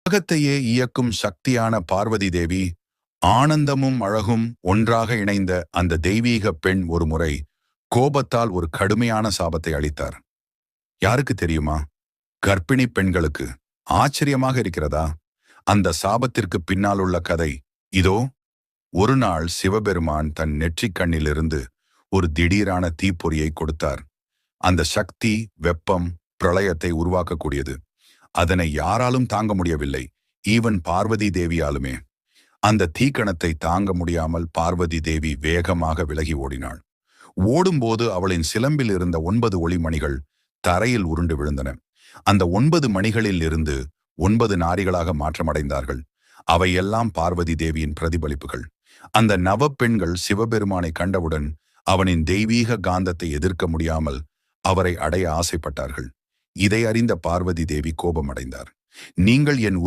உலகத்தையே இயக்கும் சக்தியான பார்வதி தேவி, ஆனந்தமும் அழகும் ஒன்றாக இணைந்த அந்த தெய்வீக பெண் ஒரு முறை கோபத்தால் ஒரு கடுமையான சாபத்தை அளித்தார். யாருக்கு தெரியுமா? கர்ப்பிணி பெண்களுக்கு. ஆச்சரியமாக இருக்கிறதா? அந்த சாபத்திற்கு பின்னால் உள்ள கதை இதோ. ஒரு நாள் சிவபெருமான் தன் நெற்றிக் கண்ணிலிருந்து ஒரு திடீரான தீப்பொறியை கொடுத்தார். அந்த சக்தி வெப்பம் பிரளயத்தை உருவாக்கக்கூடியது. அதனை யாராலும் தாங்க முடியவில்லை, ஈவன் பார்வதி தேவியாலுமே. அந்த தீக்கணத்தை தாங்க முடியாமல் பார்வதி தேவி வேகமாக விலகி ஓடினாள். ஓடும்போது அவளின் சிலம்பில் இருந்த 9 ஒளிமணிகள் தரையில் உருண்டு விழுந்தன. அந்த 9 மணிகளில் இருந்து 9 நாரிகளாக மாற்றமடைந்தார்கள். அவையெல்லாம் பார்வதி தேவியின் பிரதிபலிப்புகள். அந்த நவப்பெண்கள் சிவபெருமானை கண்டவுடன் அவனின் தெய்வீக காந்தத்தை எதிர்க்க முடியாமல் அவரை அடைய ஆசைப்பட்டார்கள். இதை அறிந்த பார்வதி தேவி கோபமடைந்தார். நீங்கள் என்